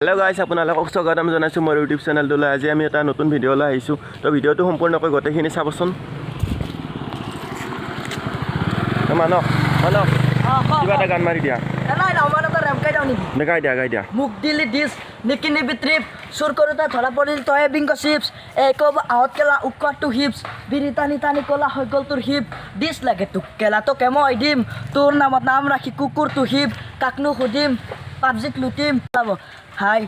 hello guys আপোনালোকক স্বাগতম জনাইছো মোৰ ইউটিউব চেনেলটোলৈ আজি আমি এটা নতুন ভিডিও লৈ আহিছো তো ভিডিওটো সম্পূৰ্ণকৈ গটেখিনি চাবচোন মানক কিবা এটা গান মাৰি দিয়া নাই না আমাৰ এটা ৰেমকাই দাও নেকি গাই দিয়া মুখ দিলি দিছ নিকিনি বিত্ৰিপ সুৰ কৰোতা ধৰা পৰিল তয়ে বিংক চিপছ একব আহত কেলা উক্কট টু হিপছ বিৰি টানি টানি কলা হৈ গল তোৰ হিপ দিছ লাগে তোক কেলা তো কেমই দিম তোৰ নামত নাম ৰাখি কুকুৰ টু হিপ কাকনো সুধিম পাবজিক লুটিম চাব হাই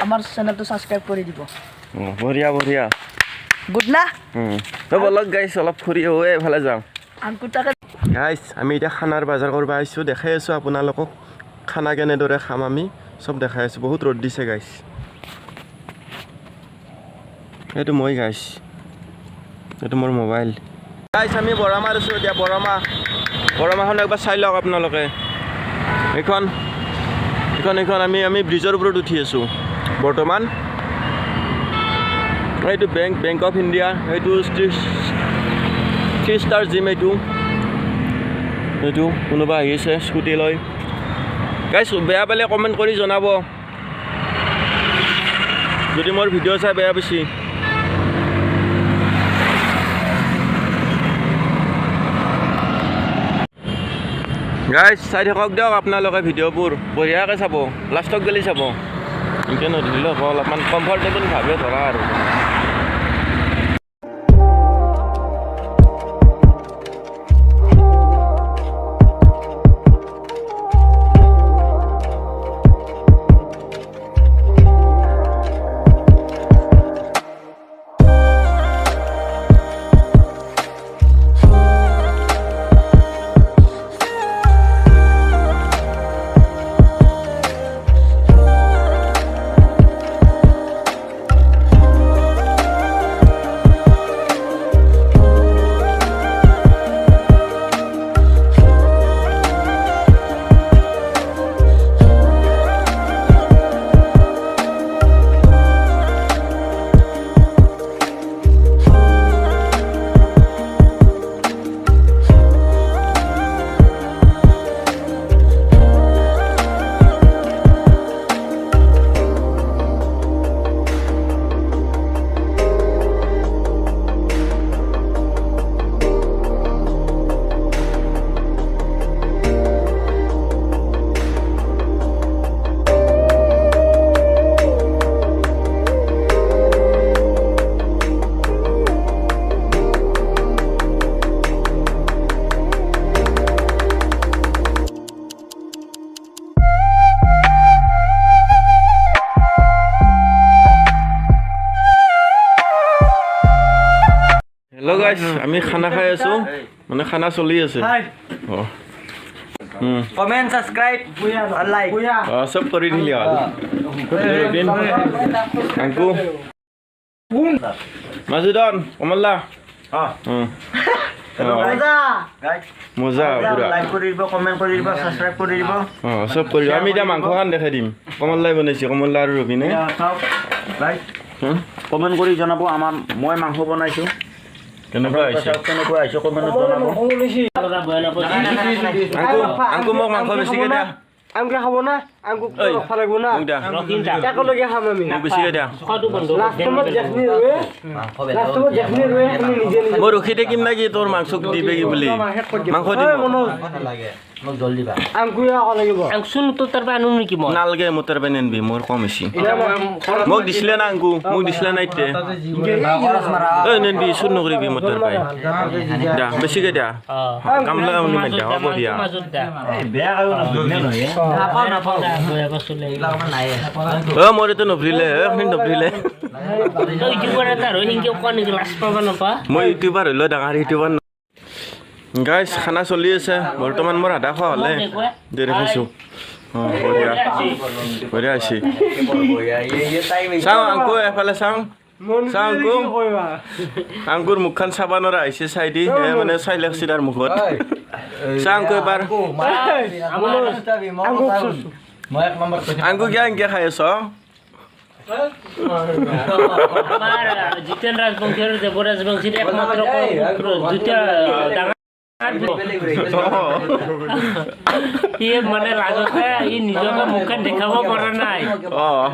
আমাৰ চেনেলটো সাবস্ক্ৰাইব কৰি দিব বঢ়িয়া গুড না তো বলক গাইস অলপ ফুৰি হৈ ভালে যাম আনকুটাকে গাইস আমি এটা খানাৰ বজাৰ কৰিব আহিছো দেখাই আছো আপোনালোকক খানা কেনেদৰে খাম আমি সব দেখাই আছো বহুত ৰ'দ দিছে গাইস এইটো মই গাইস এইটো মোৰ মোবাইল গাইস আমি বৰামাৰ আছো এতিয়া বৰামাখন একবাৰ চাই লওক আপোনালোকে এখন আমি ব্ৰিজৰ ওপৰত উঠি আছো বৰ্তমান এইটো বেংক অফ ইণ্ডিয়া এইটো 3 ষ্টাৰ জিম এইটো কোনোবা আহিছে স্কুটি লৈ গাইছ বেয়া পালে কমেণ্ট কৰি জনাব যদি মোৰ ভিডিঅ' চাই বেয়া পাইছি গাইছ চাই থাকক দিয়ক আপোনালোকে ভিডিঅ'বোৰ বঢ়িয়াকৈ চাব লাষ্টক গেলি চাব এনেকৈ নধৰিলেও হ'ব অলপমান কমফৰ্টেবলভাৱে ধৰা আৰু হেল্ল' গাইছ আমি খানা খাই আছো মানে খানা চলি আছে কমেন্ট সাবস্ক্রাইব লাইক সব কৰি দিলি আংকু মাজুদন কমলা মজা পুৰা লাইক কৰি দিব কমেন্ট কৰি দিব সাবস্ক্ৰাইব কৰি দিব সব কৰি আমি এতিয়া মাংস খান দেখাই দিম কমলাই বনাইছে কমলা আৰু ৰবিনে লাইক কমেন্ট কৰি জনাব আমাৰ মই মাংস বনাইছো কেনেকুৱা আহিছে কমেন্ট জনাব আংকু মোক মাংস বেছিকৈ দিয়া আমকে খাব না আমকো ৰখা লাগিব না একেলগে খাম আমি বেছিকৈ দিয়া লাষ্টমত জখনি ৰয়ে আমি নিজে মই ৰখি থাকিম নেকি তোৰ মাংস দিবে কি বুলি মাংস দিব মোক জলদি বা আমকুয়া লাগিব আংসুন তো তাৰ পৰা আনো নেকি মই নালগে মোৰ তাৰ পৰা নিনবি মোৰ কম হৈছে মোক দিছিলে না আংকু মোক দিছিলে না ইতে নিনবি চুৰ নকৰিবি মোৰ তাৰ পৰা দিয়া বেছিকৈ দিয়া কামলা কামলি মাৰি দিয়া হ'ব দিয়া বেয়া নাপাওঁ বয়া বস্তুলে মোৰ এইটো নভৰিলে নভৰিলে ইউটিউবাৰ এটা ৰৈ সিংকে কোৱা নেকি লাজ পাবা নাপা মই ইউটিউবাৰ হ'লেও ডাঙৰ ইউটিউবাৰ গাইছ খানা চলি আছে বৰ্তমান মোৰ আধা খোৱা হ'লে দেৰি খাইছোঁ বঢ়িয়া আছে চাওঁ আংকু এফালে চাওঁ আংকুৰ মুখখন চাব নোৱাৰা আহিছে চাই দি মানে চাই লাগছি তাৰ মুখত চাওঁ আংকু এবাৰ আংকু কিয় এনেকৈ খাই আছ জিতেন ৰাজবংশী আৰু দেৱৰাজ বংশীৰ একমাত্ৰ পুত্ৰ দুটা সি মানে লাগতে ই নিজকে মুখে দেখাব পৰা নাই অঁ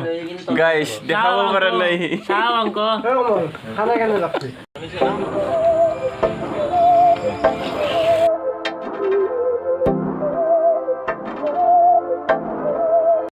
গাইছ দেখাব পৰা নাই চাওঁ অংক